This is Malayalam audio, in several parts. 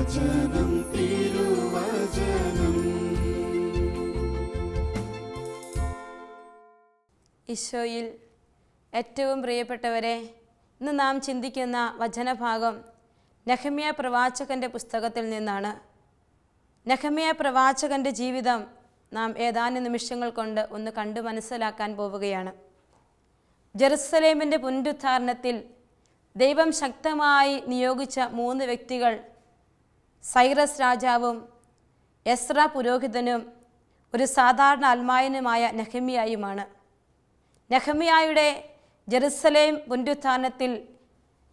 വചനം തിരുവചനം. ഈശോയിൽ ഏറ്റവും പ്രിയപ്പെട്ടവരെ, ഇന്ന് നാം ചിന്തിക്കുന്ന വചനഭാഗം നെഹമ്യാ പ്രവാചകൻ്റെ പുസ്തകത്തിൽ നിന്നാണ്. നെഹമ്യാ പ്രവാചകൻ്റെ ജീവിതം നാം ഏതാനും നിമിഷങ്ങൾ കൊണ്ട് ഒന്ന് കണ്ടു മനസ്സിലാക്കാൻ പോവുകയാണ്. ജെറുസലേമിൻ്റെ പുനരുദ്ധാരണത്തിൽ ദൈവം ശക്തമായി നിയോഗിച്ച 3 വ്യക്തികൾ സൈറസ് രാജാവും എസ്ര പുരോഹിതനും ഒരു സാധാരണ അൽമായനുമായ നെഹമ്യായുമാണ്. നെഹമ്യായുടെ ജെറുസലേം പുനരുദ്ധാരണത്തിൽ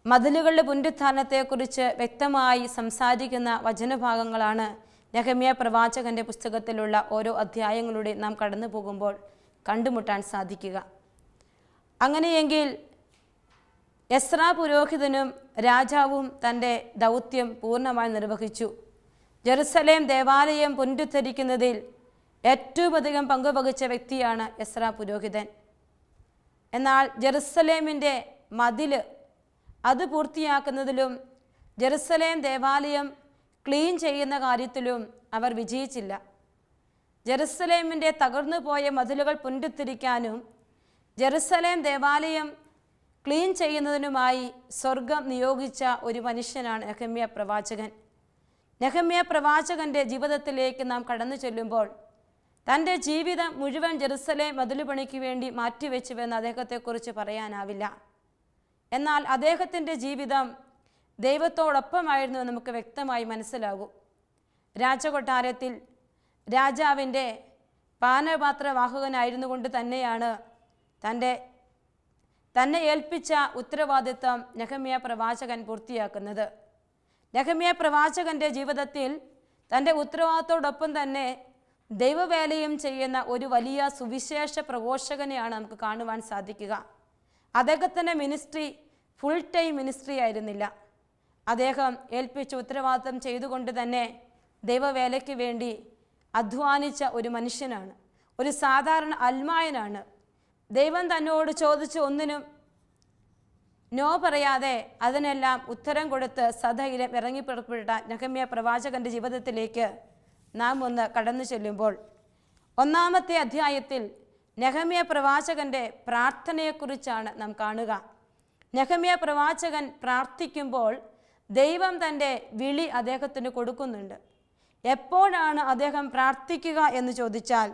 മതിലുകളുടെ പുനരുദ്ധാരണത്തെക്കുറിച്ച് വ്യക്തമായി സംസാരിക്കുന്ന വചനഭാഗങ്ങളാണ് നെഹമ്യാ പ്രവാചകൻ്റെ പുസ്തകത്തിലുള്ള ഓരോ അധ്യായങ്ങളുടെ നാം കടന്നു പോകുമ്പോൾ കണ്ടുമുട്ടാൻ സാധിക്കുക. അങ്ങനെയെങ്കിൽ എസ്ര പുരോഹിതനും രാജാവും തൻ്റെ ദൗത്യം പൂർണ്ണമായി നിർവഹിച്ചു. ജെറുസലേം ദേവാലയം പുനരുദ്ധരിക്കുന്നതിൽ ഏറ്റവും അധികം പങ്കുവഹിച്ച വ്യക്തിയാണ് എസ്ര പുരോഹിതൻ. എന്നാൽ ജെറുസലേമിൻ്റെ മതിൽ അത് പൂർത്തിയാക്കുന്നതിലും ജെറുസലേം ദേവാലയം ക്ലീൻ ചെയ്യുന്ന കാര്യത്തിലും അവർ വിജയിച്ചില്ല. ജെറുസലേമിൻ്റെ തകർന്നു പോയ മതിലുകൾ പുനരുദ്ധരിക്കാനും ജെറുസലേം ദേവാലയം ക്ലീൻ ചെയ്യുന്നതിനുമായി സ്വർഗം നിയോഗിച്ച ഒരു മനുഷ്യനാണ് നെഹമ്യാ പ്രവാചകൻ. നെഹമ്യാ പ്രവാചകൻ്റെ ജീവിതത്തിലേക്ക് നാം കടന്നു ചെല്ലുമ്പോൾ തൻ്റെ ജീവിതം മുഴുവൻ ജെറുസലേം മതിലുപണിക്ക് വേണ്ടി മാറ്റിവെച്ചുവെന്ന് അദ്ദേഹത്തെക്കുറിച്ച് പറയാനാവില്ല. എന്നാൽ അദ്ദേഹത്തിൻ്റെ ജീവിതം ദൈവത്തോടൊപ്പമായിരുന്നു എന്ന് നമുക്ക് വ്യക്തമായി മനസ്സിലാകും. രാജകൊട്ടാരത്തിൽ രാജാവിൻ്റെ പാനപാത്രവാഹകനായിരുന്നു കൊണ്ട് തന്നെയാണ് തന്നെ ഏൽപ്പിച്ച ഉത്തരവാദിത്വം നെഹമ്യാ പ്രവാചകൻ പൂർത്തിയാക്കുന്നത്. നെഹമ്യാ പ്രവാചകൻ്റെ ജീവിതത്തിൽ തൻ്റെ ഉത്തരവാദിത്തോടൊപ്പം തന്നെ ദൈവവേലയും ചെയ്യുന്ന ഒരു വലിയ സുവിശേഷ പ്രഘോഷകനെയാണ് നമുക്ക് കാണുവാൻ സാധിക്കുക. അദ്ദേഹത്തിൻ്റെ മിനിസ്ട്രി ഫുൾ ടൈം മിനിസ്ട്രി ആയിരുന്നില്ല. അദ്ദേഹം ഏൽപ്പിച്ച ഉത്തരവാദിത്വം ചെയ്തുകൊണ്ട് തന്നെ ദൈവവേലയ്ക്ക് വേണ്ടി അധ്വാനിച്ച ഒരു മനുഷ്യനാണ്, ഒരു സാധാരണ അൽമായനാണ്. ദൈവം തന്നോട് ചോദിച്ച് ഒന്നിനും നോ പറയാതെ അതിനെല്ലാം ഉത്തരം കൊടുത്ത് സധൈര്യം ഇറങ്ങിപ്പുറപ്പെട്ട നെഹമ്യാ പ്രവാചകൻ്റെ ജീവിതത്തിലേക്ക് നാം ഒന്ന് കടന്നു ചെല്ലുമ്പോൾ 1-ാമത്തെ അധ്യായത്തിൽ നെഹമ്യാ പ്രവാചകൻ്റെ പ്രാർത്ഥനയെക്കുറിച്ചാണ് നാം കാണുക. നെഹമ്യാ പ്രവാചകൻ പ്രാർത്ഥിക്കുമ്പോൾ ദൈവം തൻ്റെ വിളി അദ്ദേഹത്തിന് കൊടുക്കുന്നുണ്ട്. എപ്പോഴാണ് അദ്ദേഹം പ്രാർത്ഥിക്കുക എന്ന് ചോദിച്ചാൽ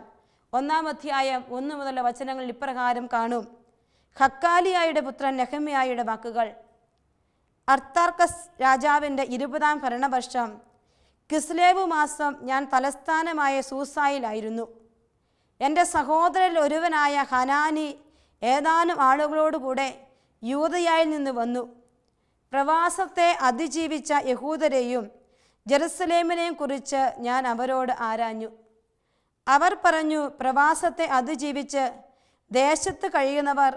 1-ാം അധ്യായം 1 മുതലുള്ള വചനങ്ങളിൽ ഇപ്രകാരം കാണും. ഹക്കാലിയായുടെ പുത്രൻ നെഹമ്യായുടെ വാക്കുകൾ. അർത്താർക്കസ് രാജാവിൻ്റെ 20-ാം ഭരണവർഷം കിസ്ലേവ് മാസം ഞാൻ തലസ്ഥാനമായ സൂസായിലായിരുന്നു. എൻ്റെ സഹോദരരിൽ ഒരുവനായ ഹനാനി ഏതാനും ആളുകളോടുകൂടെ യൂദയായിൽ നിന്ന് വന്നു. പ്രവാസത്തെ അതിജീവിച്ച യഹൂദരെയും ജെറുസലേമിനെയും കുറിച്ച് ഞാൻ അവരോട് ആരാഞ്ഞു. അവർ പറഞ്ഞു, പ്രവാസത്തെ അതിജീവിച്ച് ദേശത്ത് കഴിയുന്നവർ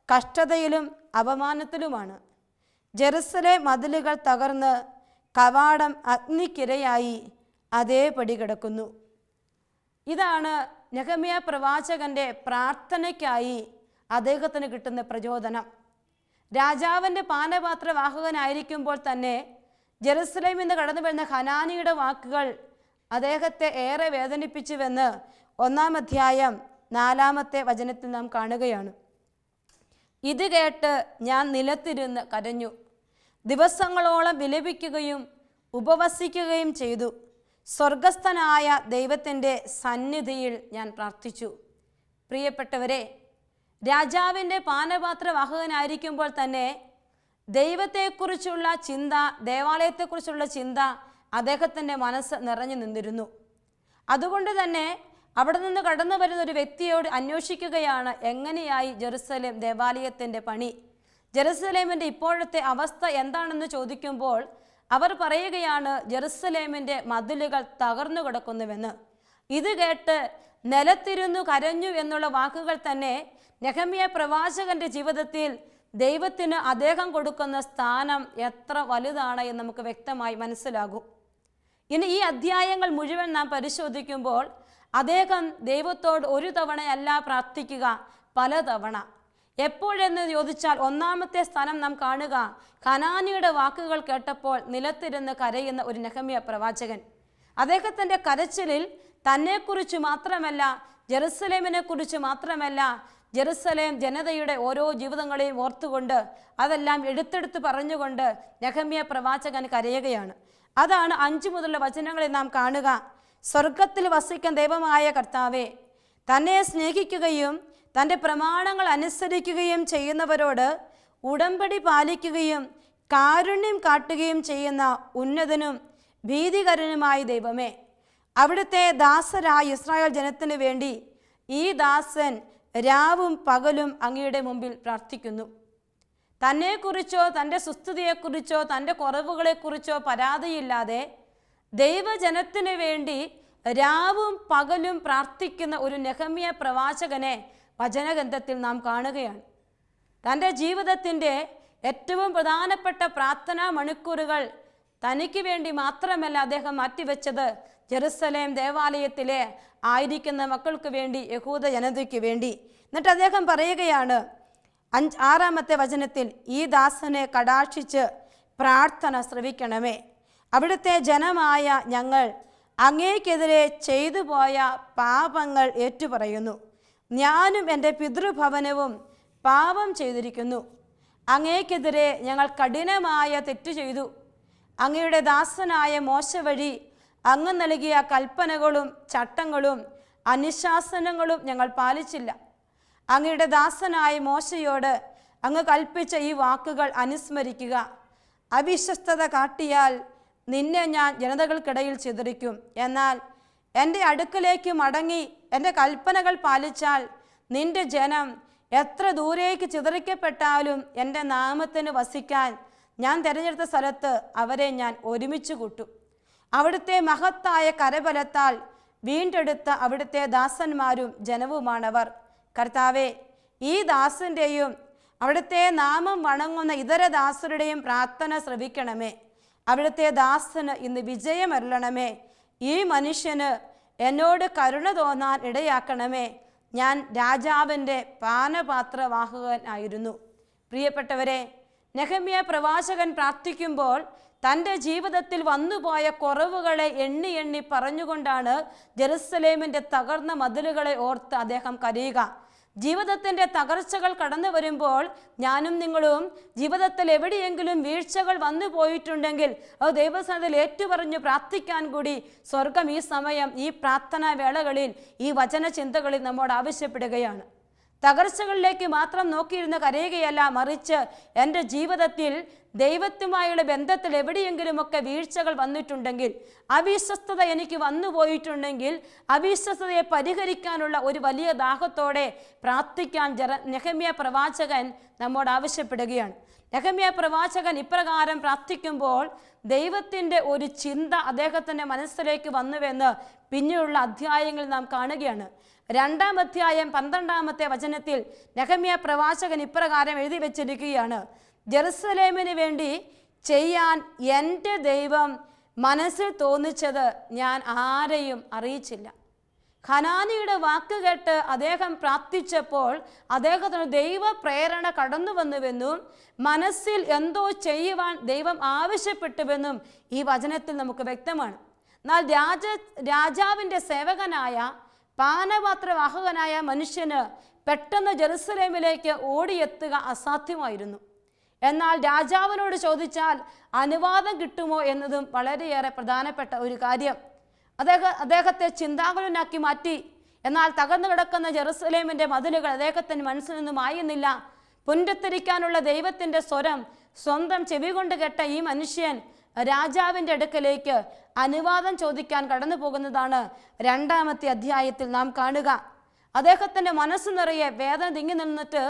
കഷ്ടതയിലും അപമാനത്തിലുമാണ്. ജെറുസലേം മതിലുകൾ തകർന്ന് കവാടം അഗ്നിക്കിരയായി അതേപടി കിടക്കുന്നു. ഇതാണ് നെഹമ്യാ പ്രവാചകൻ്റെ പ്രാർത്ഥനയ്ക്കായി അദ്ദേഹത്തിന് കിട്ടുന്ന പ്രചോദനം. രാജാവിൻ്റെ പാനപാത്രവാഹകനായിരിക്കുമ്പോൾ തന്നെ ജെറുസലേമിൽ നിന്ന് കടന്നു വരുന്ന ഹനാനിയുടെ വാക്കുകൾ അദ്ദേഹത്തെ ഏറെ വേദനിപ്പിച്ചുവെന്ന് 1-ാം അധ്യായം 4-ാമത്തെ വചനത്തിൽ നാം കാണുകയാണ്. ഇത് കേട്ട് ഞാൻ നിലത്തിരുന്ന് കരഞ്ഞു. ദിവസങ്ങളോളം വിലപിക്കുകയും ഉപവസിക്കുകയും ചെയ്തു. സ്വർഗസ്ഥനായ ദൈവത്തിൻ്റെ സന്നിധിയിൽ ഞാൻ പ്രാർത്ഥിച്ചു. പ്രിയപ്പെട്ടവരെ, രാജാവിൻ്റെ പാനപാത്രവാഹകനായിരിക്കുമ്പോൾ തന്നെ ദൈവത്തെക്കുറിച്ചുള്ള ചിന്ത, ദേവാലയത്തെക്കുറിച്ചുള്ള ചിന്ത അദ്ദേഹത്തിൻ്റെ മനസ്സ് നിറഞ്ഞു നിന്നിരുന്നു. അതുകൊണ്ട് തന്നെ അവിടെ നിന്ന് കടന്നു വരുന്ന ഒരു വ്യക്തിയോട് അന്വേഷിക്കുകയാണ്, എങ്ങനെയായി ജെറുസലേം ദേവാലയത്തിൻ്റെ പണി, ജെറുസലേമിൻ്റെ ഇപ്പോഴത്തെ അവസ്ഥ എന്താണെന്ന് ചോദിക്കുമ്പോൾ അവർ പറയുകയാണ്, ജെറുസലേമിൻ്റെ മതിലുകൾ തകർന്നു കിടക്കുന്നുവെന്ന്. ഇത് കേട്ട് നിലത്തിരുന്നു കരഞ്ഞു എന്നുള്ള വാക്കുകൾ തന്നെ നെഹമ്യാ പ്രവാചകൻ്റെ ജീവിതത്തിൽ ദൈവത്തിന് അദ്ദേഹം കൊടുക്കുന്ന സ്ഥാനം എത്ര വലുതാണ് എന്ന് നമുക്ക് വ്യക്തമായി മനസ്സിലാകും. ഇനി ഈ അധ്യായങ്ങൾ മുഴുവൻ നാം പരിശോധിക്കുമ്പോൾ അദ്ദേഹം ദൈവത്തോട് ഒരു തവണയല്ല പ്രാർത്ഥിക്കുക, പലതവണ. എപ്പോഴെന്ന് ചോദിച്ചാൽ ഒന്നാമത്തെ സ്ഥാനം നാം കാണുക കനാനിയുടെ വാക്കുകൾ കേട്ടപ്പോൾ നിലത്തിരുന്ന് കരയുന്ന ഒരു നെഹമ്യാ പ്രവാചകൻ. അദ്ദേഹത്തിൻ്റെ കരച്ചിലിൽ തന്നെക്കുറിച്ച് മാത്രമല്ല, ജെറുസലേമിനെ കുറിച്ച് മാത്രമല്ല, ജെറുസലേം ജനതയുടെ ഓരോ ജീവിതങ്ങളെയും ഓർത്തുകൊണ്ട് അതെല്ലാം എടുത്തെടുത്ത് പറഞ്ഞുകൊണ്ട് നെഹമ്യാ പ്രവാചകൻ കരയുകയാണ്. അതാണ് 5 മുതലുള്ള വചനങ്ങളിൽ നാം കാണുക. സ്വർഗത്തിൽ വസിക്കുന്ന ദൈവമായ കർത്താവേ, തന്നെ സ്നേഹിക്കുകയും തൻ്റെ പ്രമാണങ്ങൾ അനുസരിക്കുകയും ചെയ്യുന്നവരോട് ഉടമ്പടി പാലിക്കുകയും കാരുണ്യം കാട്ടുകയും ചെയ്യുന്ന ഉന്നതനും ഭീതികരനുമായ ദൈവമേ, അവിടുത്തെ ദാസരായ ഇസ്രായേൽ ജനത്തിനു വേണ്ടി ഈ ദാസൻ രാവും പകലും അങ്ങയുടെ മുമ്പിൽ പ്രാർത്ഥിക്കുന്നു. തന്നെക്കുറിച്ചോ തൻ്റെ സുസ്ഥിതിയെക്കുറിച്ചോ തൻ്റെ കുറവുകളെക്കുറിച്ചോ പരാതിയില്ലാതെ ദൈവജനത്തിനു വേണ്ടി രാവും പകലും പ്രാർത്ഥിക്കുന്ന ഒരു നെഹമ്യാ പ്രവാചകനെ വചനഗ്രന്ഥത്തിൽ നാം കാണുകയാണ്. തൻ്റെ ജീവിതത്തിൻ്റെ ഏറ്റവും പ്രധാനപ്പെട്ട പ്രാർത്ഥനാ മണിക്കൂറുകൾ തനിക്ക് വേണ്ടി മാത്രമല്ല അദ്ദേഹം മാറ്റിവെച്ചത്, ജെറുസലേം ദേവാലയത്തിലെ ആയിരിക്കുന്ന മക്കൾക്ക് വേണ്ടി, യഹൂദ ജനതയ്ക്ക് വേണ്ടി. എന്നിട്ട് അദ്ദേഹം പറയുകയാണ് 6-ാമത്തെ വചനത്തിൽ, ഈ ദാസനെ കടാക്ഷിച്ച് പ്രാർത്ഥന ശ്രവിക്കണമേ. അവിടുത്തെ ജനമായ ഞങ്ങൾ അങ്ങേക്കെതിരെ ചെയ്തു പോയ പാപങ്ങൾ ഏറ്റുപറയുന്നു. ഞാനും എൻ്റെ പിതൃഭവനവും പാപം ചെയ്തിരിക്കുന്നു. അങ്ങേക്കെതിരെ ഞങ്ങൾ കഠിനമായ തെറ്റു ചെയ്തു. അങ്ങയുടെ ദാസനായ മോശ വഴി അങ്ങ് നൽകിയ കൽപ്പനകളും ചട്ടങ്ങളും അനുശാസനങ്ങളും ഞങ്ങൾ പാലിച്ചില്ല. അങ്ങയുടെ ദാസനായ മോശയോട് അങ്ങ് കൽപ്പിച്ച ഈ വാക്കുകൾ അനുസ്മരിക്കുക. അവിശ്വസ്തത കാട്ടിയാൽ നിന്നെ ഞാൻ ജനതകൾക്കിടയിൽ ചിതറിക്കും. എന്നാൽ എൻ്റെ അടുക്കലേക്ക് മടങ്ങി എൻ്റെ കൽപ്പനകൾ പാലിച്ചാൽ നിന്റെ ജനം എത്ര ദൂരേക്ക് ചിതറിക്കപ്പെട്ടാലും എൻ്റെ നാമത്തിന് വസിക്കാൻ ഞാൻ തിരഞ്ഞെടുത്ത സ്ഥലത്ത് അവരെ ഞാൻ ഒരുമിച്ച് കൂട്ടും. അവിടുത്തെ മഹത്തായ കരബലത്താൽ വീണ്ടെടുത്ത അവിടുത്തെ ദാസന്മാരും ജനവുമാണവർ. കർത്താവെ, ഈ ദാസൻ്റെയും അവിടുത്തെ നാമം വണങ്ങുന്ന ഇതര ദാസരുടെയും പ്രാർത്ഥന ശ്രവിക്കണമേ. അവിടുത്തെ ദാസന് ഇന്ന് വിജയമരുളണമേ. ഈ മനുഷ്യന് എന്നോട് കരുണ തോന്നാൻ ഇടയാക്കണമേ. ഞാൻ രാജാവിൻ്റെ പാനപാത്രവാഹകനായിരുന്നു. പ്രിയപ്പെട്ടവരെ, നെഹമ്യാ പ്രവാചകൻ പ്രാർത്ഥിക്കുമ്പോൾ തൻ്റെ ജീവിതത്തിൽ വന്നുപോയ കുറവുകളെ എണ്ണി എണ്ണി പറഞ്ഞുകൊണ്ടാണ് ജെറുസലേമിൻ്റെ തകർന്ന മതിലുകളെ ഓർത്ത് അദ്ദേഹം കരയുക. ജീവിതത്തിൻ്റെ തകർച്ചകൾ കടന്നു വരുമ്പോൾ ഞാനും നിങ്ങളും ജീവിതത്തിൽ എവിടെയെങ്കിലും വീഴ്ചകൾ വന്നു പോയിട്ടുണ്ടെങ്കിൽ അത് ദൈവസന്നിധിയിൽ ഏറ്റുപറഞ്ഞു പ്രാർത്ഥിക്കാൻ കൂടി സ്വർഗം ഈ സമയം, ഈ പ്രാർത്ഥനാ വേളകളിൽ, ഈ വചന ചിന്തകളിൽ നമ്മോട് ആവശ്യപ്പെടുകയാണ്. തകർച്ചകളിലേക്ക് മാത്രം നോക്കിയിരുന്ന് കരയുകയല്ല, മറിച്ച് എൻ്റെ ജീവിതത്തിൽ ദൈവത്തുമായുള്ള ബന്ധത്തിൽ എവിടെയെങ്കിലുമൊക്കെ വീഴ്ചകൾ വന്നിട്ടുണ്ടെങ്കിൽ, അവിശ്വസ്തത എനിക്ക് വന്നുപോയിട്ടുണ്ടെങ്കിൽ, അവിശ്വസ്തതയെ പരിഹരിക്കാനുള്ള ഒരു വലിയ ദാഹത്തോടെ പ്രാർത്ഥിക്കാൻ നെഹമ്യാ പ്രവാചകൻ നമ്മോട് ആവശ്യപ്പെടുകയാണ്. നെഹമ്യാ പ്രവാചകൻ ഇപ്രകാരം പ്രാർത്ഥിക്കുമ്പോൾ ദൈവത്തിൻ്റെ ഒരു ചിന്ത അദ്ദേഹത്തിൻ്റെ മനസ്സിലേക്ക് വന്നുവെന്ന് പിന്നെയുള്ള അധ്യായങ്ങളിൽ നാം കാണുകയാണ്. 2-ാം അധ്യായം 12-ാമത്തെ വചനത്തിൽ നെഹമ്യാ പ്രവാചകൻ ഇപ്രകാരം എഴുതി വച്ചിരിക്കുകയാണ്: ജെറുസലേമിന് വേണ്ടി ചെയ്യാൻ എൻ്റെ ദൈവം മനസ്സിൽ തോന്നിച്ചത് ഞാൻ ആരെയും അറിയിച്ചില്ല. ഹനാനിയുടെ വാക്ക് കേട്ട് അദ്ദേഹം പ്രാർത്ഥിച്ചപ്പോൾ അദ്ദേഹത്തിന് ദൈവ പ്രേരണ കടന്നു വന്നുവെന്നും മനസ്സിൽ എന്തോ ചെയ്യുവാൻ ദൈവം ആവശ്യപ്പെട്ടുവെന്നും ഈ വചനത്തിൽ നമുക്ക് വ്യക്തമാണ്. എന്നാൽ രാജാവിൻ്റെ സേവകനായ പാനപാത്രവാഹകനായ മനുഷ്യന് പെട്ടെന്ന് ജെറുസലേമിലേക്ക് ഓടിയെത്തുക അസാധ്യമായിരുന്നു. എന്നാൽ രാജാവിനോട് ചോദിച്ചാൽ അനുവാദം കിട്ടുമോ എന്നതും വളരെയേറെ പ്രധാനപ്പെട്ട ഒരു കാര്യം. അദ്ദേഹത്തെ ചിന്താകുലനാക്കി മാറ്റി. എന്നാൽ തകർന്നു കിടക്കുന്ന ജെറുസലേമിൻ്റെ മതിലുകൾ അദ്ദേഹത്തിന് മനസ്സിൽ നിന്നും മായുന്നില്ല. പുനരുദ്ധരിക്കാനുള്ള ദൈവത്തിൻ്റെ സ്വരം സ്വന്തം ചെവി കൊണ്ട് കേട്ട ഈ മനുഷ്യൻ രാജാവിൻ്റെ അടുക്കലേക്ക് അനുവാദം ചോദിക്കാൻ കടന്നു പോകുന്നതാണ് 2-ാമത്തെ അധ്യായത്തിൽ നാം കാണുക. അദ്ദേഹത്തിൻ്റെ മനസ്സ് നിറയെ വേദന തിങ്ങി നിന്നിട്ട്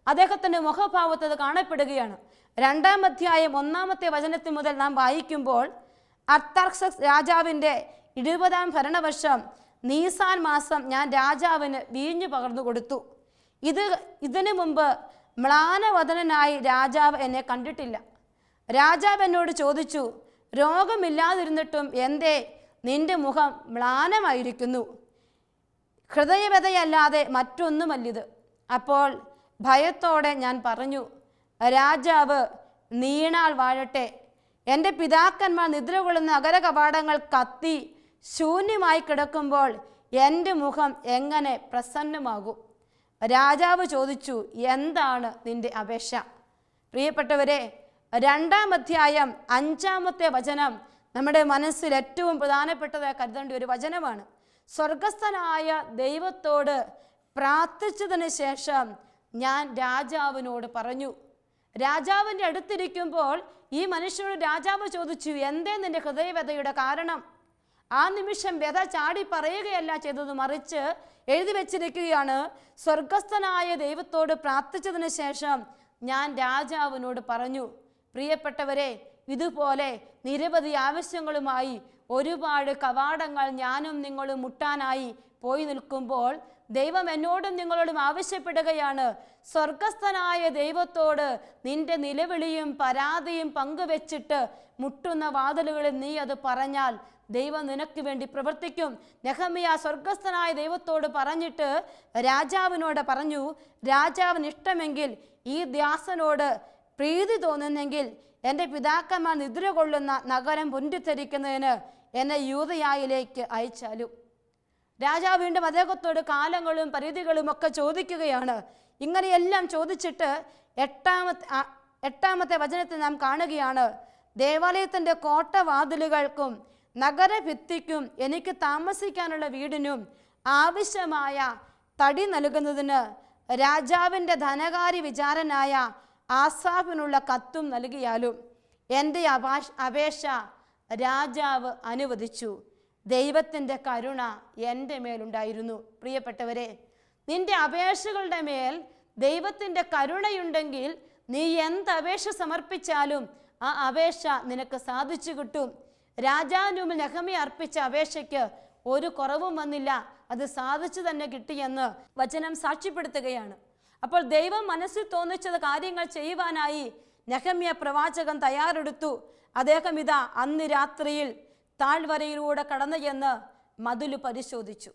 അദ്ദേഹത്തിൻ്റെ മുഖഭാവത്ത് അത് കാണപ്പെടുകയാണ്. 2-ാം അധ്യായം 1-ാമത്തെ വചനത്തിൽ മുതൽ നാം വായിക്കുമ്പോൾ, അർത്താക്സസ് രാജാവിൻ്റെ 20-ാം ഭരണവർഷം നീസാൻ മാസം ഞാൻ രാജാവിന് വീഞ്ഞു പകർന്നു കൊടുത്തു. ഇതിനു മുമ്പ് മ്ലാനവദനായി രാജാവ് എന്നെ കണ്ടിട്ടില്ല. രാജാവ് എന്നോട് ചോദിച്ചു, രോഗമില്ലാതിരുന്നിട്ടും എന്തേ നിന്റെ മുഖം മ്ലാനമായിരിക്കുന്നു? ഹൃദയവ്യതയല്ലാതെ മറ്റൊന്നുമല്ലിത്. അപ്പോൾ ഭയത്തോടെ ഞാൻ പറഞ്ഞു, രാജാവ് നീണാൾ വാഴട്ടെ. എൻ്റെ പിതാക്കന്മാർ നിദ്ര കൊള്ളുന്ന നഗര കവാടങ്ങൾ കത്തി ശൂന്യമായി കിടക്കുമ്പോൾ എൻ്റെ മുഖം എങ്ങനെ പ്രസന്നമാകും? രാജാവ് ചോദിച്ചു, എന്താണ് നിന്റെ അപേക്ഷ? പ്രിയപ്പെട്ടവരെ, 2-ാം അധ്യായം 5-ാമത്തെ വചനം നമ്മുടെ മനസ്സിൽ ഏറ്റവും പ്രധാനപ്പെട്ടതായി കരുതേണ്ട ഒരു വചനമാണ്. സ്വർഗസ്ഥനായ ദൈവത്തോട് പ്രാർത്ഥിച്ചതിന് ശേഷം ഞാൻ രാജാവിനോട് പറഞ്ഞു. രാജാവിൻ്റെ അടുത്തിരിക്കുമ്പോൾ ഈ മനുഷ്യനോട് രാജാവ് ചോദിച്ചു, എന്തേ നിന്റെ ഹൃദയവ്യതയുടെ കാരണം? ആ നിമിഷം വ്യത ചാടി പറയുകയല്ല ചെയ്തത്, മറിച്ച് എഴുതി വെച്ചിരിക്കുകയാണ്, സ്വർഗസ്ഥനായ ദൈവത്തോട് പ്രാർത്ഥിച്ചതിന് ശേഷം ഞാൻ രാജാവിനോട് പറഞ്ഞു. പ്രിയപ്പെട്ടവരെ, ഇതുപോലെ നിരവധി ആവശ്യങ്ങളുമായി ഒരുപാട് കവാടങ്ങൾ ഞാനും നിങ്ങളും മുട്ടാനായി പോയി നിൽക്കുമ്പോൾ ദൈവം എന്നോടും നിങ്ങളോടും ആവശ്യപ്പെടുകയാണ്, സ്വർഗസ്ഥനായ ദൈവത്തോട് നിന്റെ നിലവിളിയും പരാതിയും പങ്കുവെച്ചിട്ട് മുട്ടുന്ന വാതിലുകളിൽ നീ അത് പറഞ്ഞാൽ ദൈവം നിനക്ക് വേണ്ടി പ്രവർത്തിക്കും. നെഹമ്യാ സ്വർഗസ്ഥനായ ദൈവത്തോട് പറഞ്ഞിട്ട് രാജാവിനോട് പറഞ്ഞു, രാജാവിന് ഇഷ്ടമെങ്കിൽ ഈ ദാസനോട് പ്രീതി തോന്നുന്നെങ്കിൽ എൻ്റെ പിതാക്കന്മാർ നിദ്ര കൊള്ളുന്ന നഗരം പൊന്തിത്തെറിക്കുന്നതിന് എന്നെ യൂദയായിലേക്ക് അയച്ചാലും. രാജാവ് വീണ്ടും അദ്ദേഹത്തോട് കാലങ്ങളും പരിധികളും ഒക്കെ ചോദിക്കുകയാണ്. ഇങ്ങനെയെല്ലാം ചോദിച്ചിട്ട് 8-ാമത്തെ വചനത്തിൽ നാം കാണുകയാണ്, ദേവാലയത്തിൻ്റെ കോട്ടവാതിലുകൾക്കും നഗരഭിത്തിക്കും എനിക്ക് താമസിക്കാനുള്ള വീടിനും ആവശ്യമായ തടി നൽകുന്നതിന് രാജാവിൻ്റെ ധനകാര്യ വിചാരനായ ആസാഫിനുള്ള കത്തും നൽകിയാലും എൻ്റെ അപേക്ഷ രാജാവ് അനുവദിച്ചു. ദൈവത്തിൻ്റെ കരുണ എൻ്റെ മേലുണ്ടായിരുന്നു. പ്രിയപ്പെട്ടവരെ, നിന്റെ അപേക്ഷകളുടെ മേൽ ദൈവത്തിൻ്റെ കരുണയുണ്ടെങ്കിൽ നീ എന്ത് അപേക്ഷ സമർപ്പിച്ചാലും ആ അപേക്ഷ നിനക്ക് സാധിച്ചു കിട്ടും. രാജാവിന് മുമ്പിൽ നെഹമ്യാ അർപ്പിച്ച അപേക്ഷയ്ക്ക് ഒരു കുറവും വന്നില്ല, അത് സാധിച്ചു തന്നെ കിട്ടിയെന്ന് വചനം സാക്ഷ്യപ്പെടുത്തുകയാണ്. അപ്പോൾ ദൈവം മനസ്സിൽ തോന്നിച്ചത് കാര്യങ്ങൾ ചെയ്യുവാനായി നെഹമ്യാ പ്രവാചകൻ തയ്യാറെടുത്തു. അദ്ദേഹം ഇതാ അന്ന് രാത്രിയിൽ താഴ്വരയിലൂടെ കടന്നു ചെന്ന് മതില് പരിശോധിച്ചു.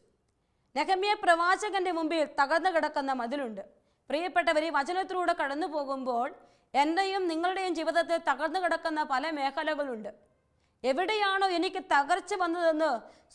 നെഹമ്യാ പ്രവാചകന്റെ മുമ്പിൽ തകർന്നു കിടക്കുന്ന മതിലുണ്ട്. പ്രിയപ്പെട്ടവർ, ഈ വചനത്തിലൂടെ കടന്നു പോകുമ്പോൾ എൻ്റെയും നിങ്ങളുടെയും ജീവിതത്തിൽ തകർന്നു കിടക്കുന്ന പല മേഖലകളുണ്ട്. എവിടെയാണോ എനിക്ക് തകർച്ച വന്നതെന്ന്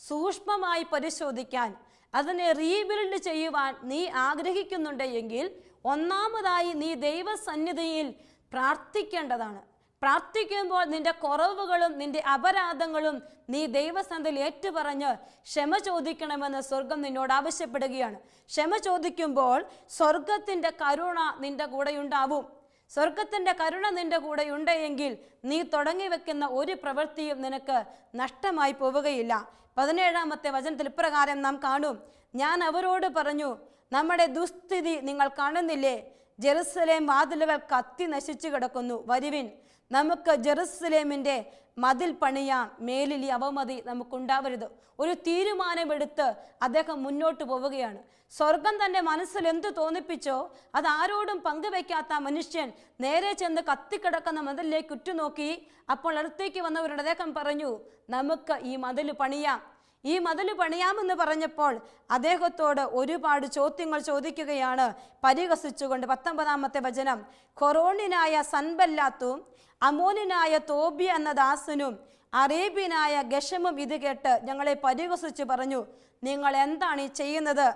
സൂക്ഷ്മമായി പരിശോധിക്കാൻ, അതിനെ റീബിൽഡ് ചെയ്യുവാൻ നീ ആഗ്രഹിക്കുന്നുണ്ടെങ്കിൽ ഒന്നാമതായി നീ ദൈവസന്നിധിയിൽ പ്രാർത്ഥിക്കേണ്ടതാണ്. പ്രാർത്ഥിക്കുമ്പോൾ നിന്റെ കുറവുകളും നിന്റെ അപരാധങ്ങളും നീ ദൈവസന്നിധിയിൽ ഏറ്റുപറഞ്ഞ് ക്ഷമ ചോദിക്കണമെന്ന് സ്വർഗം നിന്നോട് ആവശ്യപ്പെടുകയാണ്. ക്ഷമ ചോദിക്കുമ്പോൾ സ്വർഗത്തിൻ്റെ കരുണ നിന്റെ കൂടെ ഉണ്ടാവും. സ്വർഗത്തിൻ്റെ കരുണ നിന്റെ കൂടെ ഉണ്ടെങ്കിൽ നീ തുടങ്ങി വെക്കുന്ന ഒരു പ്രവൃത്തിയും നിനക്ക് നഷ്ടമായി പോവുകയില്ല. 17-ാമത്തെ വചനത്തിൽ ഇപ്രകാരം നാം കാണും, ഞാൻ അവരോട് പറഞ്ഞു, നമ്മുടെ ദുസ്ഥിതി നിങ്ങൾ കാണുന്നില്ലേ? ജെറുസലേം വാതിലുകൾ കത്തി നശിച്ചു കിടക്കുന്നു. വരുവിൻ, നമുക്ക് ജെറുസലേമിൻ്റെ മതിൽ പണിയാം. മേലിൽ ഈ അവമതി നമുക്കുണ്ടാവരുത്. ഒരു തീരുമാനമെടുത്ത് അദ്ദേഹം മുന്നോട്ട് പോവുകയാണ്. സ്വർഗം തൻ്റെ മനസ്സിൽ എന്ത് തോന്നിപ്പിച്ചോ അത് ആരോടും പങ്കുവെക്കാത്ത മനുഷ്യൻ നേരെ ചെന്ന് കത്തിക്കിടക്കുന്ന മതിലിലേക്ക് ഉറ്റുനോക്കി. അപ്പോൾ അടുത്തേക്ക് വന്നവരോട് അദ്ദേഹം പറഞ്ഞു, നമുക്ക് ഈ മതിൽ പണിയാം. ഈ മതിൽ പണിയാമെന്ന് പറഞ്ഞപ്പോൾ അദ്ദേഹത്തോട് ഒരുപാട് ചോദ്യങ്ങൾ ചോദിക്കുകയാണ് പരിഹസിച്ചുകൊണ്ട്. 19-ാമത്തെ വചനം, ഖൊറോണിനായ സൻബല്ലാത്തും അമോനിനായ തോബി എന്ന ദാസനും അറേബ്യനായ ഗഷമും ഇത് കേട്ട് ഞങ്ങളെ പരിഹസിച്ചു പറഞ്ഞു, നിങ്ങൾ എന്താണ് ഈ ചെയ്യുന്നത്?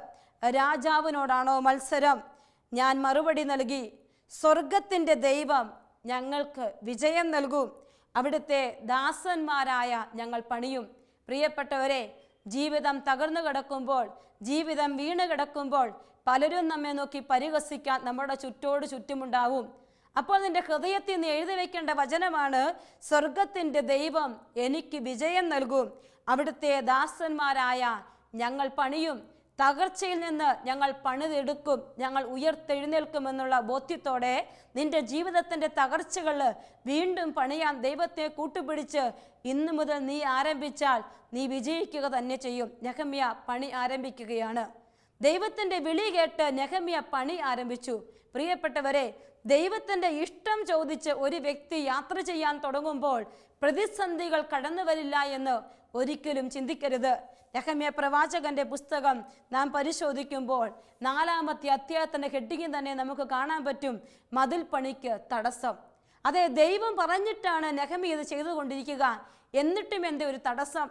രാജാവിനോടാണോ മത്സരം? ഞാൻ മറുപടി നൽകി, സ്വർഗത്തിൻ്റെ ദൈവം ഞങ്ങൾക്ക് വിജയം നൽകും, അവിടുത്തെ ദാസന്മാരായ ഞങ്ങൾ പണിയും. പ്രിയപ്പെട്ടവരെ, ജീവിതം തകർന്നു കിടക്കുമ്പോൾ, ജീവിതം വീണ് കിടക്കുമ്പോൾ പലരും നമ്മെ നോക്കി പരിഹസിക്കാൻ നമ്മുടെ ചുറ്റുമുണ്ടാവും. അപ്പോൾ നിന്റെ ഹൃദയത്തിൽ നീ എഴുതി വയ്ക്കേണ്ട വചനമാണ്, സ്വർഗത്തിൻ്റെ ദൈവം എനിക്ക് വിജയം നൽകും, അവിടുത്തെ ദാസന്മാരായ ഞങ്ങൾ പണിയും. തകർച്ചയിൽ നിന്ന് ഞങ്ങൾ പണിതെടുക്കും, ഞങ്ങൾ ഉയർത്തെഴുന്നേൽക്കുമെന്നുള്ള ബോധ്യത്തോടെ നിന്റെ ജീവിതത്തിൻ്റെ തകർച്ചകൾ വീണ്ടും പണിയാൻ ദൈവത്തെ കൂട്ടുപിടിച്ച് ഇന്നു മുതൽ നീ ആരംഭിച്ചാൽ നീ വിജയിക്കുക തന്നെ ചെയ്യും. നെഹമ്യാ പണി ആരംഭിക്കുകയാണ്. ദൈവത്തിൻ്റെ വിളി കേട്ട് നെഹമ്യാ പണി ആരംഭിച്ചു. പ്രിയപ്പെട്ടവരെ, ദൈവത്തിൻ്റെ ഇഷ്ടം ചോദിച്ച് ഒരു വ്യക്തി യാത്ര ചെയ്യാൻ തുടങ്ങുമ്പോൾ പ്രതിസന്ധികൾ കടന്നു വരില്ല എന്ന് ഒരിക്കലും ചിന്തിക്കരുത്. നെഹമ്യാ പ്രവാചകന്റെ പുസ്തകം നാം പരിശോധിക്കുമ്പോൾ 4-ാമത്തെ അധ്യായത്തിന്റെ ഹെഡിങ് തന്നെ നമുക്ക് കാണാൻ പറ്റും, മതിൽ പണിക്ക് തടസ്സം. അതെ, ദൈവം പറഞ്ഞിട്ടാണ് നെഹമ്യാ ഇത് ചെയ്തുകൊണ്ടിരിക്കുക. എന്നിട്ടും എന്തേ ഒരു തടസ്സം,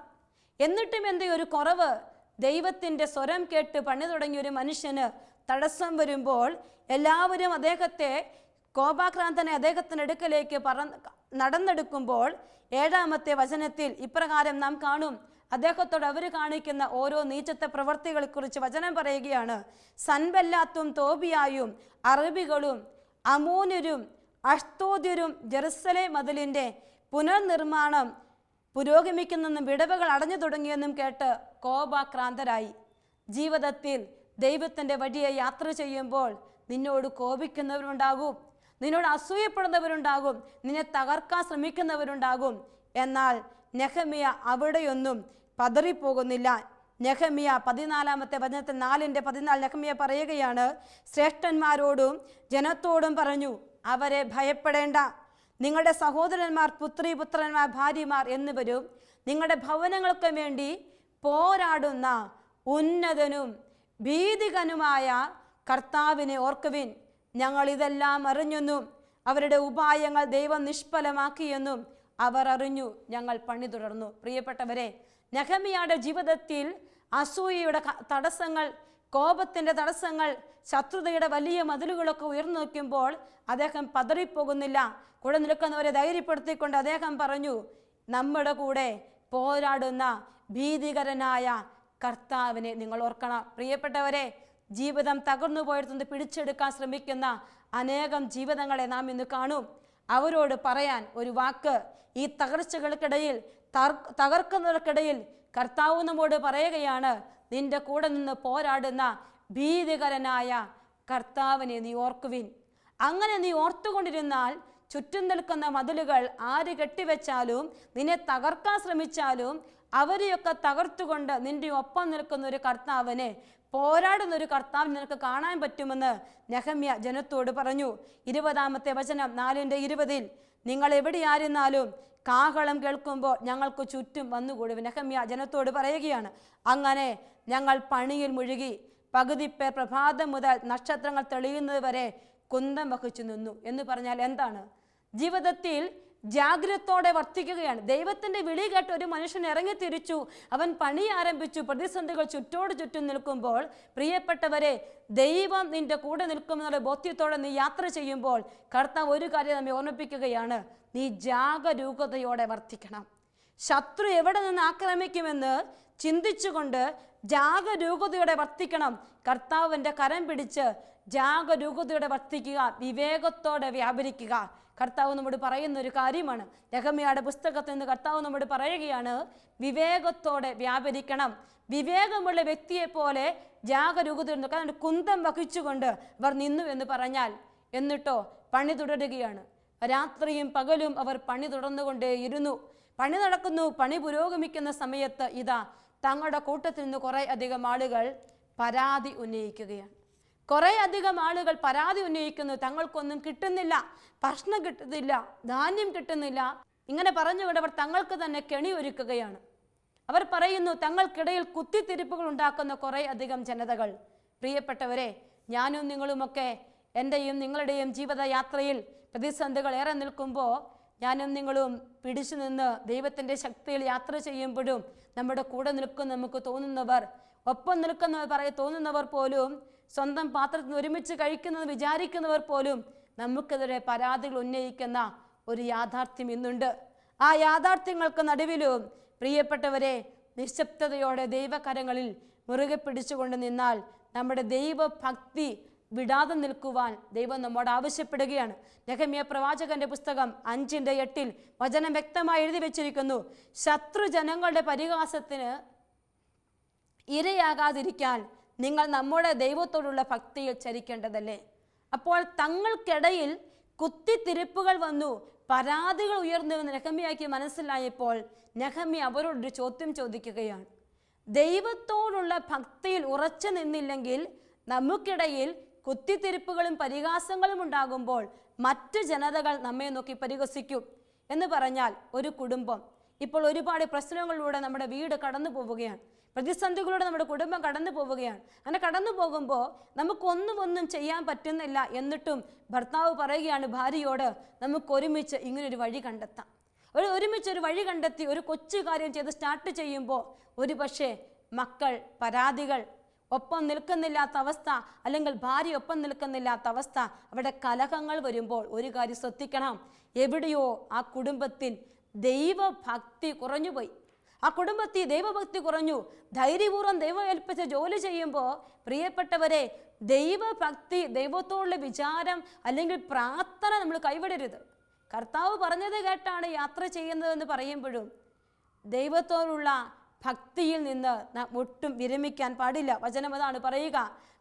എന്നിട്ടും എന്തേ ഒരു കുറവ്? ദൈവത്തിൻ്റെ സ്വരം കേട്ട് പണി തുടങ്ങിയ ഒരു മനുഷ്യന് തടസ്സം വരുമ്പോൾ എല്ലാവരും അദ്ദേഹത്തെ, കോപാക്രാന്തനെ അദ്ദേഹത്തിൻ്റെ അടുക്കലേക്ക് നടന്നെടുക്കുമ്പോൾ 7-ാമത്തെ വചനത്തിൽ ഇപ്രകാരം നാം കാണും. അദ്ദേഹത്തോട് അവർ കാണിക്കുന്ന ഓരോ നീചത്തെ പ്രവർത്തികളെക്കുറിച്ച് വചനം പറയുകയാണ്. സൻബല്ലാത്തും തോബിയായും അറബികളും അമോന്യരും അഷ്തോദ്യരും ജെറുസലേം മതിലിൻ്റെ പുനർനിർമ്മാണം പുരോഗമിക്കുന്നെന്നും വിടവുകൾ അടഞ്ഞു തുടങ്ങിയെന്നും കേട്ട് കോപാക്രാന്തരായി. ജീവിതത്തിൽ ദൈവത്തിൻ്റെ വഴിയെ യാത്ര ചെയ്യുമ്പോൾ നിന്നോട് കോപിക്കുന്നവരുണ്ടാകും, നിന്നോട് അസൂയപ്പെടുന്നവരുണ്ടാകും, നിന്നെ തകർക്കാൻ ശ്രമിക്കുന്നവരുണ്ടാകും. എന്നാൽ നെഹമ്യാ അവിടെയൊന്നും പതറിപ്പോകുന്നില്ല. നെഹമ്യാ 14-ാമത്തെ വചനത്തിൽ 4:14 നെഹമ്യാ പറയുകയാണ്, ശ്രേഷ്ഠന്മാരോടും ജനത്തോടും പറഞ്ഞു, അവരെ ഭയപ്പെടേണ്ട. നിങ്ങളുടെ സഹോദരന്മാർ, പുത്രിപുത്രന്മാർ, ഭാര്യമാർ എന്നിവരും നിങ്ങളുടെ ഭവനങ്ങൾക്ക് വേണ്ടി പോരാടുന്ന ഉന്നതനും ഭീതികനുമായ കർത്താവിനെ ഓർക്കുവിൻ. ഞങ്ങൾ ഇതെല്ലാം അറിഞ്ഞെന്നും അവരുടെ ഉപായങ്ങൾ ദൈവം നിഷ്ഫലമാക്കിയെന്നും അവർ അറിഞ്ഞു. ഞങ്ങൾ പണി തുടർന്നു. പ്രിയപ്പെട്ടവരെ, നെഹമ്യായുടെ ജീവിതത്തിൽ അസൂയയുടെ തടസ്സങ്ങൾ, കോപത്തിൻ്റെ തടസ്സങ്ങൾ, ശത്രുതയുടെ വലിയ മതിലുകളൊക്കെ ഉയർന്നു നോക്കുമ്പോൾ അദ്ദേഹം പതറിപ്പോകുന്നില്ല. കൂടെ നിൽക്കുന്നവരെ ധൈര്യപ്പെടുത്തിക്കൊണ്ട് അദ്ദേഹം പറഞ്ഞു, നമ്മുടെ കൂടെ പോരാടുന്ന ഭീതികരനായ കർത്താവിനെ നിങ്ങൾ ഓർക്കണം. പ്രിയപ്പെട്ടവരെ, ജീവിതം തകർന്നു പോയെടുത്ത് പിടിച്ചെടുക്കാൻ ശ്രമിക്കുന്ന അനേകം ജീവിതങ്ങളെ നാം ഇന്ന് കാണും. അവരോട് പറയാൻ ഒരു വാക്ക്, ഈ തകർച്ചകൾക്കിടയിൽ, തകർക്കുന്നവർക്കിടയിൽ കർത്താവ് നമ്മോട് പറയുകയാണ്, നിന്റെ കൂടെ നിന്ന് പോരാടുന്ന ഭീതികരനായ കർത്താവിനെ നീ ഓർക്കുവിൻ. അങ്ങനെ നീ ഓർത്തുകൊണ്ടിരുന്നാൽ ചുറ്റും നിൽക്കുന്ന മതിലുകൾ ആര് കെട്ടിവെച്ചാലും, നിന്നെ തകർക്കാൻ ശ്രമിച്ചാലും അവരെയൊക്കെ തകർത്തുകൊണ്ട് നിന്റെ ഒപ്പം നിൽക്കുന്ന ഒരു കർത്താവിനെ, പോരാടുന്ന ഒരു കർത്താവിനെ നിനക്ക് കാണാൻ പറ്റുമെന്ന് നെഹമ്യാ ജനത്തോട് പറഞ്ഞു. 20-ാമത്തെ വചനം 4:20, നിങ്ങൾ എവിടെയായിരുന്നാലും കാഹളം കേൾക്കുമ്പോൾ ഞങ്ങൾക്ക് ചുറ്റും വന്നുകൂടും. നെഹമ്യാ ജനത്തോട് പറയുകയാണ്. അങ്ങനെ ഞങ്ങൾ പണിയിൽ മുഴുകി പകുതി പേർ പ്രഭാതം മുതൽ നക്ഷത്രങ്ങൾ തെളിയുന്നത് വരെ കുന്തം വഹിച്ചു നിന്നു. എന്ന് പറഞ്ഞാൽ എന്താണ്? ജീവിതത്തിൽ ജാഗ്രതയോടെ വർത്തിക്കുകയാണ്. ദൈവത്തിൻ്റെ വിളി കേട്ട് ഒരു മനുഷ്യൻ ഇറങ്ങി തിരിച്ചു, അവൻ പണി ആരംഭിച്ചു. പ്രതിസന്ധികൾ ചുറ്റോട് ചുറ്റും നിൽക്കുമ്പോൾ പ്രിയപ്പെട്ടവരെ, ദൈവം നിന്റെ കൂടെ നിൽക്കുമെന്നുള്ള ബോധ്യത്തോടെ നീ യാത്ര ചെയ്യുമ്പോൾ കർത്താവ് ഒരു കാര്യം നമ്മെ ഓർമ്മിപ്പിക്കുകയാണ്, നീ ജാഗരൂകതയോടെ വർത്തിക്കണം. ശത്രു എവിടെ നിന്ന് ആക്രമിക്കുമെന്ന് ചിന്തിച്ചുകൊണ്ട് ജാഗരൂകതയോടെ വർത്തിക്കണം. കർത്താവിൻ്റെ കരം പിടിച്ച് ജാഗരൂകതയോടെ വർത്തിക്കുക, വിവേകത്തോടെ വ്യാപരിക്കുക. കർത്താവ് നമ്മോട് പറയുന്ന ഒരു കാര്യമാണ്. നെഹമ്യായുടെ പുസ്തകത്തിൽ നിന്ന് കർത്താവ് നമ്മോട് പറയുകയാണ്, വിവേകത്തോടെ വ്യാപരിക്കണം. വിവേകമുള്ള വ്യക്തിയെ പോലെ ജാഗരൂകതയുണ്ട്. കാരണം കുന്തം വഹിച്ചുകൊണ്ട് അവർ നിന്നു എന്ന് പറഞ്ഞാൽ, എന്നിട്ടോ പണി തുടരുകയാണ്. രാത്രിയും പകലും അവർ പണി തുടർന്നുകൊണ്ടേയിരുന്നു. പണി നടക്കുന്നു, പണി പുരോഗമിക്കുന്ന സമയത്ത് ഇതാ തങ്ങളുടെ കൂട്ടത്തിൽ നിന്ന് കുറേ അധികം ആളുകൾ പരാതി ഉന്നയിക്കുകയാണ്. കുറേ അധികം ആളുകൾ പരാതി ഉന്നയിക്കുന്നു, തങ്ങൾക്കൊന്നും കിട്ടുന്നില്ല, ഭക്ഷണം കിട്ടുന്നില്ല, ധാന്യം കിട്ടുന്നില്ല. ഇങ്ങനെ പറഞ്ഞുകൊണ്ട് അവർ തങ്ങൾക്ക് തന്നെ കെണി ഒരുക്കുകയാണ്. അവർ പറയുന്നു, തങ്ങൾക്കിടയിൽ കുത്തിത്തിരിപ്പുകൾ ഉണ്ടാക്കുന്ന കുറേ അധികം ജനതകൾ. പ്രിയപ്പെട്ടവരെ, ഞാനും നിങ്ങളുമൊക്കെ എൻ്റെയും നിങ്ങളുടെയും ജീവിതയാത്രയിൽ പ്രതിസന്ധികൾ ഏറെ നിൽക്കുമ്പോൾ ഞാനും നിങ്ങളും പിടിച്ചു നിന്ന് ദൈവത്തിൻ്റെ ശക്തിയിൽ യാത്ര ചെയ്യുമ്പോഴും നമ്മുടെ കൂടെ നിൽക്കുന്ന നമുക്ക് തോന്നുന്നവർ, ഒപ്പം നിൽക്കുന്നവർ തോന്നുന്നവർ പോലും, സ്വന്തം പാത്രത്തിൽ ഒരുമിച്ച് കഴിക്കുന്നത് വിചാരിക്കുന്നവർ പോലും നമുക്കെതിരെ പരാതികൾ ഉന്നയിക്കുന്ന ഒരു യാഥാർത്ഥ്യം ഇന്നുണ്ട്. ആ യാഥാർത്ഥ്യങ്ങൾക്ക് നടുവിലും പ്രിയപ്പെട്ടവരെ, നിശബ്ദതയോടെ ദൈവകരങ്ങളിൽ മുറുകെ പിടിച്ചുകൊണ്ട് നിന്നാൽ നമ്മുടെ ദൈവഭക്തി വിടാതെ നിൽക്കുവാൻ ദൈവം നമ്മോട് ആവശ്യപ്പെടുകയാണ്. നെഹമ്യാ പ്രവാചകന്റെ പുസ്തകം 5:8 വചനം വ്യക്തമായി എഴുതി വെച്ചിരിക്കുന്നു, ശത്രു ജനങ്ങളുടെ പരിഹാസത്തിന് ഇരയാകാതിരിക്കാൻ നിങ്ങൾ നമ്മുടെ ദൈവത്തോടുള്ള ഭക്തിയിൽ ചരിക്കേണ്ടതല്ലേ. അപ്പോൾ തങ്ങൾക്കിടയിൽ കുത്തിത്തിരിപ്പുകൾ വന്നു, പരാതികൾ ഉയർന്നു എന്ന് നെഹമ്യായ്ക്ക് മനസ്സിലായപ്പോൾ നെഹമ്യാ അവരോടൊരു ചോദ്യം ചോദിക്കുകയാണ്. ദൈവത്തോടുള്ള ഭക്തിയിൽ ഉറച്ചു നിന്നില്ലെങ്കിൽ നമുക്കിടയിൽ കുത്തിത്തിരിപ്പുകളും പരിഹാസങ്ങളും ഉണ്ടാകുമ്പോൾ മറ്റ് ജനതകൾ നമ്മെ നോക്കി പരിഹസിക്കും. എന്ന് പറഞ്ഞാൽ ഒരു കുടുംബം ഇപ്പോൾ ഒരുപാട് പ്രശ്നങ്ങളിലൂടെ നമ്മുടെ വീട് കടന്നു പോവുകയാണ്. പ്രതിസന്ധികളോടെ നമ്മുടെ കുടുംബം കടന്നു പോവുകയാണ്. അങ്ങനെ കടന്നു പോകുമ്പോൾ നമുക്കൊന്നും ചെയ്യാൻ പറ്റുന്നില്ല. എന്നിട്ടും ഭർത്താവ് പറയുകയാണ് ഭാര്യയോട്, നമുക്കൊരുമിച്ച് ഇങ്ങനൊരു വഴി കണ്ടെത്താം. ഒരുമിച്ചൊരു വഴി കണ്ടെത്തി ഒരു കൊച്ചു കാര്യം ചെയ്ത് സ്റ്റാർട്ട് ചെയ്യുമ്പോൾ ഒരു പക്ഷേ മക്കൾ, പരാതികൾ, ഒപ്പം നിൽക്കുന്നില്ലാത്ത അവസ്ഥ, അല്ലെങ്കിൽ ഭാര്യ ഒപ്പം നിൽക്കുന്നില്ലാത്ത അവസ്ഥ, അവിടെ കലഹങ്ങൾ വരുമ്പോൾ ഒരു കാര്യം ശ്രദ്ധിക്കണം. എവിടെയോ ആ കുടുംബത്തിൽ ദൈവഭക്തി കുറഞ്ഞുപോയി. ആ കുടുംബത്തിൽ ദൈവഭക്തി കുറഞ്ഞു. ധൈര്യപൂർവ്വം ദൈവം ഏൽപ്പിച്ച് ജോലി ചെയ്യുമ്പോൾ പ്രിയപ്പെട്ടവരെ, ദൈവഭക്തി, ദൈവത്തോടുള്ള വിചാരം അല്ലെങ്കിൽ പ്രാർത്ഥന നമ്മൾ കൈവിടരുത്. കർത്താവ് പറഞ്ഞത് കേട്ടാണ് യാത്ര ചെയ്യുന്നതെന്ന് പറയുമ്പോഴും ദൈവത്തോടുള്ള ഭക്തിയിൽ നിന്ന് നാം ഒട്ടും വിരമിക്കാൻ പാടില്ല. വചനം അതാണ് പറയുക.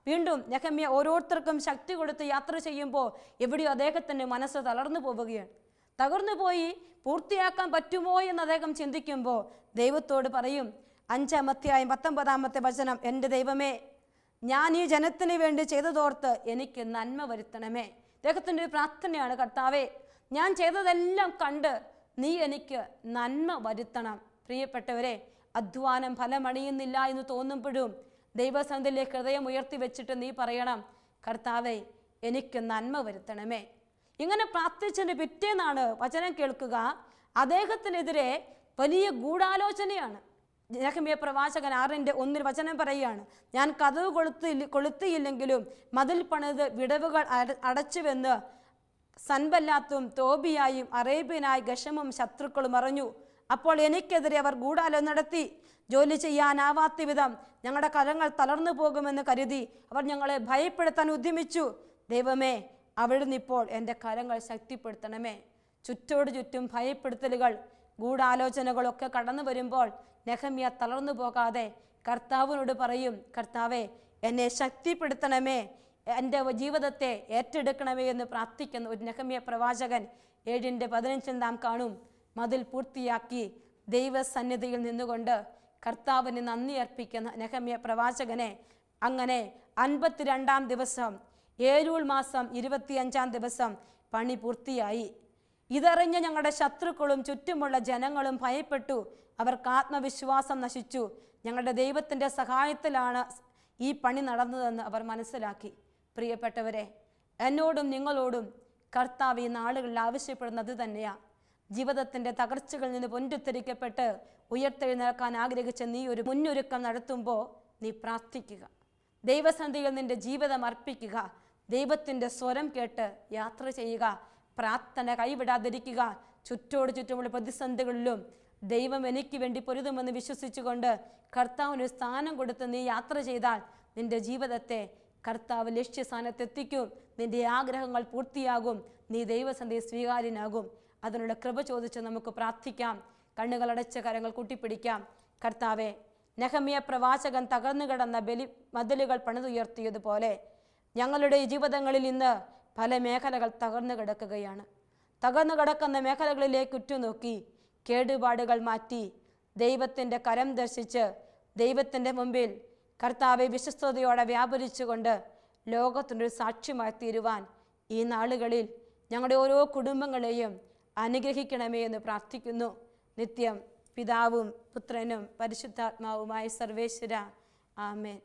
വീണ്ടും നെഹമ്യാ ഓരോരുത്തർക്കും ശക്തി കൊടുത്ത് യാത്ര ചെയ്യുമ്പോൾ എവിടെയോ അദ്ദേഹത്തിൻ്റെ മനസ്സ് തളർന്നു പോവുകയാണ്. തകർന്നു പോയി പൂർത്തിയാക്കാൻ പറ്റുമോ എന്ന് അദ്ദേഹം ചിന്തിക്കുമ്പോൾ ദൈവത്തോട് പറയും, 5-ാം അധ്യായം 19-ാമത്തെ വചനം, എൻ്റെ ദൈവമേ, ഞാൻ ഈ ജനത്തിന് വേണ്ടി ചെയ്തതോർത്ത് എനിക്ക് നന്മ വരുത്തണമേ. അദ്ദേഹത്തിൻ്റെ ഒരു പ്രാർത്ഥനയാണ്, കർത്താവേ, ഞാൻ ചെയ്തതെല്ലാം കണ്ട് നീ എനിക്ക് നന്മ വരുത്തണം. പ്രിയപ്പെട്ടവരെ, അധ്വാനം ഫലമണിയുന്നില്ല എന്ന് തോന്നുമ്പോഴും ദൈവസന്നിധിയിലേക്ക് ഹൃദയം ഉയർത്തി വെച്ചിട്ട് നീ പറയണം, കർത്താവേ, എനിക്ക് നന്മ വരുത്തണമേ. ഇങ്ങനെ പ്രാർത്ഥിച്ചതിൻ്റെ പിറ്റേന്നാണ് വചനം കേൾക്കുക, അദ്ദേഹത്തിനെതിരെ വലിയ ഗൂഢാലോചനയാണ്. നെഹമ്യാ പ്രവാചകൻ 6:1 വചനം പറയുകയാണ്, ഞാൻ കതവ് കൊളുത്തിയില്ലെങ്കിലും മതിൽ പണിത് വിടവുകൾ അടച്ചുവെന്ന് സൻബല്ലാത്തും തോബിയായും അറേബ്യനായ ഗശമും ശത്രുക്കളും അറിഞ്ഞു. അപ്പോൾ എനിക്കെതിരെ അവർ ഗൂഢാലോചന നടത്തി. ജോലി ചെയ്യാനാവാത്ത വിധം ഞങ്ങളുടെ കരങ്ങൾ തളർന്നു പോകുമെന്ന് കരുതി അവർ ഞങ്ങളെ ഭയപ്പെടുത്താൻ ഉദ്യമിച്ചു. ദൈവമേ, അവിടുന്ന് ഇപ്പോൾ എൻ്റെ കരങ്ങൾ ശക്തിപ്പെടുത്തണമേ. ചുറ്റോട് ചുറ്റും ഭയപ്പെടുത്തലുകൾ, ഗൂഢാലോചനകളൊക്കെ കടന്നു വരുമ്പോൾ നെഹമ്യാ തളർന്നു പോകാതെ കർത്താവിനോട് പറയും, കർത്താവേ, എന്നെ ശക്തിപ്പെടുത്തണമേ, എൻ്റെ ജീവിതത്തെ ഏറ്റെടുക്കണമേ എന്ന് പ്രാർത്ഥിക്കുന്ന ഒരു നെഹമ്യാ പ്രവാചകൻ 7:15 നാം കാണും. മതിൽ പൂർത്തിയാക്കി ദൈവസന്നിധിയിൽ നിന്നുകൊണ്ട് കർത്താവിന് നന്ദി അർപ്പിക്കുന്ന നെഹമ്യാ പ്രവാചകനെ അങ്ങനെ 52-ാം ദിവസം ഏലൂൽ മാസം 25-ാം ദിവസം പണി പൂർത്തിയായി. ഇതറിഞ്ഞ് ഞങ്ങളുടെ ശത്രുക്കളും ചുറ്റുമുള്ള ജനങ്ങളും ഭയപ്പെട്ടു. അവർക്ക് ആത്മവിശ്വാസം നശിച്ചു. ഞങ്ങളുടെ ദൈവത്തിൻ്റെ സഹായത്തിലാണ് ഈ പണി നടന്നതെന്ന് അവർ മനസ്സിലാക്കി. പ്രിയപ്പെട്ടവരെ, എന്നോടും നിങ്ങളോടും കർത്താവ് ഈ നാളുകളിൽ ആവശ്യപ്പെടുന്നത് തന്നെയാണ്. ജീവിതത്തിൻ്റെ തകർച്ചകളിൽ നിന്ന് പൊന്തിത്തിരിക്കപ്പെട്ട് ഉയർത്തെഴുന്നേൽക്കാൻ ആഗ്രഹിച്ച നീ ഒരു മുന്നൊരുക്കം നടത്തുമ്പോൾ നീ പ്രാർത്ഥിക്കുക. ദൈവസന്നിധിയിൽ നിന്റെ ജീവിതം അർപ്പിക്കുക. ദൈവത്തിൻ്റെ സ്വരം കേട്ട് യാത്ര ചെയ്യുക. പ്രാർത്ഥന കൈവിടാതിരിക്കുക. ചുറ്റോട് ചുറ്റുമുള്ള പ്രതിസന്ധികളിലും ദൈവം എനിക്ക് വേണ്ടി പൊരുതുമെന്ന് വിശ്വസിച്ചുകൊണ്ട് കർത്താവിന് സ്ഥാനം കൊടുത്ത് നീ യാത്ര ചെയ്താൽ നിന്റെ ജീവിതത്തെ കർത്താവ് ലക്ഷ്യസ്ഥാനത്തെത്തിക്കും. നിന്റെ ആഗ്രഹങ്ങൾ പൂർത്തിയാകും. നീ ദൈവസന്നിധിയിൽ സ്വീകാര്യനാകും. അതിനുള്ള കൃപ ചോദിച്ച് നമുക്ക് പ്രാർത്ഥിക്കാം. കണ്ണുകളടച്ച കരങ്ങൾ കൂട്ടിപ്പിടിക്കാം. കർത്താവെ, നെഹമ്യാ പ്രവാചകൻ തകർന്നു കിടന്ന മതിലുകൾ പണിതുയർത്തിയതുപോലെ ഞങ്ങളുടെ ജീവിതങ്ങളിൽ ഇന്ന് പല മേഖലകൾ തകർന്നു കിടക്കുകയാണ്. തകർന്നു കിടക്കുന്ന മേഖലകളിലേക്ക് ഉറ്റുനോക്കി കേടുപാടുകൾ മാറ്റി ദൈവത്തിൻ്റെ കരം ദർശിച്ച് ദൈവത്തിൻ്റെ മുമ്പിൽ കർത്താവെ വിശ്വസ്തയോടെ വ്യാപരിച്ചുകൊണ്ട് ലോകത്തിനൊരു സാക്ഷ്യമായി തീരുവാൻ ഈ നാളുകളിൽ ഞങ്ങളുടെ ഓരോ കുടുംബങ്ങളെയും അനുഗ്രഹിക്കണമേ എന്ന് പ്രാർത്ഥിക്കുന്നു. നിത്യം പിതാവും പുത്രനും പരിശുദ്ധാത്മാവുമായ സർവേശ്വര. ആമേൻ.